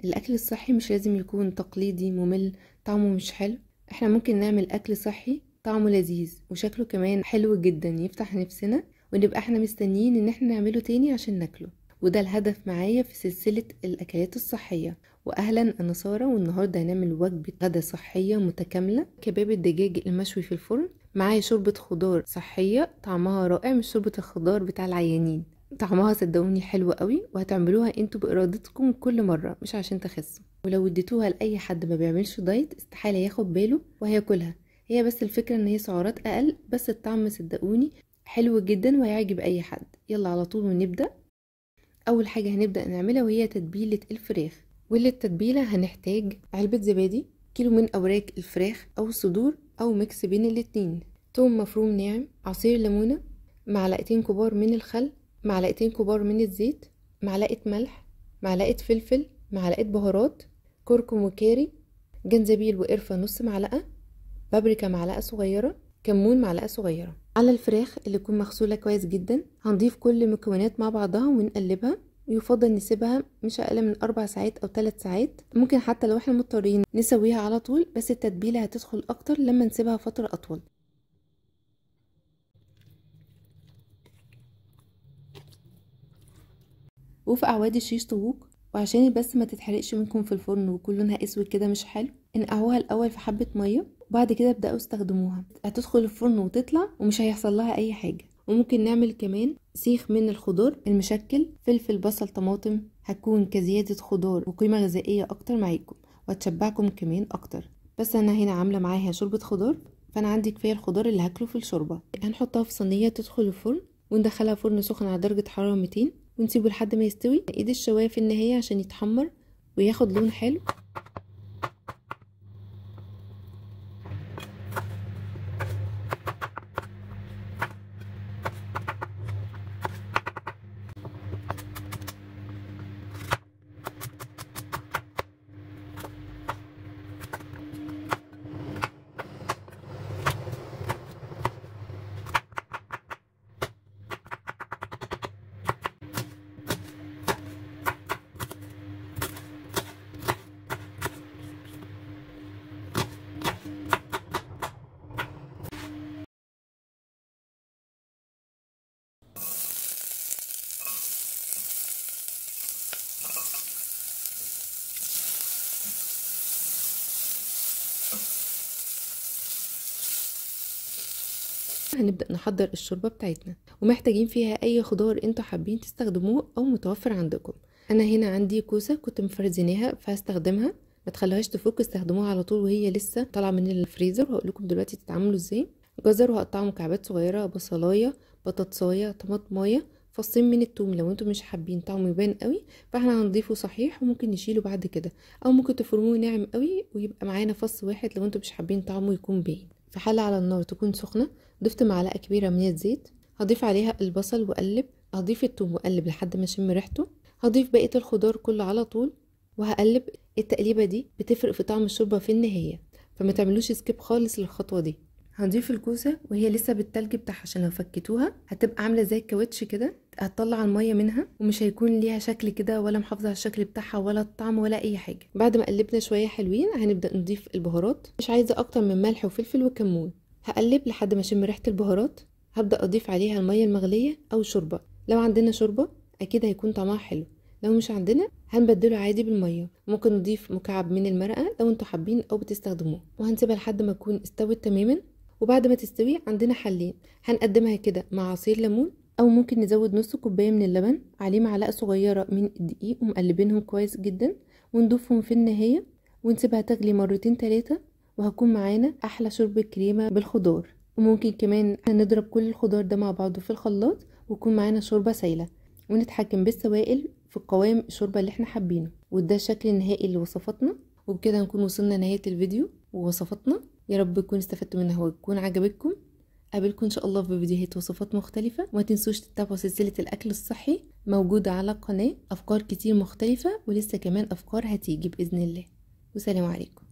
الاكل الصحي مش لازم يكون تقليدي ممل طعمه مش حلو. احنا ممكن نعمل اكل صحي طعمه لذيذ وشكله كمان حلو جدا يفتح نفسنا، ونبقى احنا مستنيين ان احنا نعمله تاني عشان ناكله. وده الهدف معايا في سلسلة الاكلات الصحية. واهلا، انا سارة، والنهاردة هنعمل وجبة غدا صحية متكاملة. كباب الدجاج المشوي في الفرن، معايا شوربة خضار صحية طعمها رائع، مش شوربة الخضار بتاع العيانين. طعمها صدقوني حلو قوي، وهتعملوها انتوا بارادتكم كل مره مش عشان تخسوا. ولو اديتوها لاي حد ما بيعملش دايت استحاله ياخد باله وهياكلها. هي بس الفكره ان هي سعرات اقل، بس الطعم صدقوني حلو جدا وهيعجب اي حد. يلا على طول ونبدا. اول حاجه هنبدا نعملها وهي تتبيله الفراخ. وللتتبيله هنحتاج علبه زبادي، كيلو من اوراق الفراخ او الصدور او ميكس بين الاتنين، توم مفروم ناعم، عصير ليمونه، معلقتين كبار من الخل، معلقتين كبار من الزيت، معلقة ملح، معلقة فلفل، معلقة بهارات، كركم وكاري، جنزبيل وقرفة نص معلقة، بابريكا معلقة صغيرة، كمون معلقة صغيرة. على الفراخ اللي تكون مغسولة كويس جدا هنضيف كل المكونات مع بعضها ونقلبها. يفضل نسيبها مش اقل من 4 ساعات او 3 ساعات، ممكن حتى لو احنا مضطرين نسويها على طول، بس التتبيلة هتدخل اكتر لما نسيبها فترة اطول. وفي اعواد الشيش طاووق، وعشان بس ما تتحرقش منكم في الفرن ويكون لونها اسود كده مش حلو، انقعوها الاول في حبه ميه وبعد كده ابداوا استخدموها. هتدخل الفرن وتطلع ومش هيحصل لها اي حاجه. وممكن نعمل كمان سيخ من الخضار المشكل، فلفل بصل طماطم، هتكون كزياده خضار وقيمه غذائيه اكتر معاكم وهتشبعكم كمان اكتر. بس انا هنا عامله معاها شوربه خضار، فانا عندي كفايه الخضار اللي هاكله في الشوربه. هنحطها في صينيه تدخل الفرن وندخلها فرن سخن على درجه حراره 200 ونسيبه لحد ما يستوي. ايد الشوايه في النهايه عشان يتحمر وياخد لون حلو. هنبدأ نحضر الشوربة بتاعتنا، ومحتاجين فيها اي خضار انتوا حابين تستخدموه او متوفر عندكم. انا هنا عندي كوسة كنت مفرزناها فهستخدمها، ما تخلوهاش تفك، استخدموها على طول وهي لسه طالعه من الفريزر، وهقول لكم دلوقتي تتعاملوا ازاي. جزر وهقطعه مكعبات صغيره، بصلايه، بطاطسايه، طماطمايه، فصين من التوم لو انتوا مش حابين طعمه يبان قوي فاحنا هنضيفه صحيح وممكن نشيله بعد كده، او ممكن تفرموه ناعم قوي ويبقى معانا فص واحد لو انتوا مش حابين طعمه يكون باين. في حله على النار تكون سخنه ضفت معلقه كبيره من الزيت، هضيف عليها البصل واقلب، هضيف الثوم واقلب لحد ما اشم ريحته، هضيف بقيه الخضار كله على طول وهقلب. التقليبه دي بتفرق في طعم الشوربه في النهايه، فما تعملوش سكيب خالص للخطوه دي. هنضيف الكوسه وهي لسه بالتلج بتاعها عشان لو فكتوها هتبقى عامله زي الكاوتش كده، هتطلع الميه منها ومش هيكون ليها شكل كده ولا محافظه على الشكل بتاعها ولا الطعم ولا اي حاجه. بعد ما قلبنا شويه حلوين هنبدا نضيف البهارات، مش عايزه اكتر من ملح وفلفل وكمون. هقلب لحد ما اشم ريحه البهارات، هبدا اضيف عليها الميه المغليه او شوربه. لو عندنا شوربه اكيد هيكون طعمها حلو، لو مش عندنا هنبدله عادي بالميه. ممكن نضيف مكعب من المرقه لو انتوا حابين او بتستخدموه، وهنسيبها لحد ما تكون استوت تماما. وبعد ما تستوي عندنا حلين، هنقدمها كده مع عصير ليمون، او ممكن نزود نص كوبايه من اللبن عليه معلقه صغيره من الدقيق ومقلبينهم كويس جدا ونضيفهم في النهايه ونسيبها تغلي مرتين 3 وهكون معانا احلى شوربه كريمه بالخضار. وممكن كمان نضرب كل الخضار ده مع بعضه في الخلاط ويكون معانا شوربه سايله، ونتحكم بالسوائل في قوام الشوربه اللي احنا حابينه. وده الشكل النهائي لوصفاتنا. وبكده نكون وصلنا نهايه الفيديو ووصفاتنا. يا رب تكونوا استفدتوا منها وتكون عجبتكم. قابلكم ان شاء الله في فيديوهات وصفات مختلفه، وما تنسوش تتابعوا سلسله الاكل الصحي موجوده على القناه، افكار كتير مختلفه ولسه كمان افكار هتيجي باذن الله. والسلام عليكم.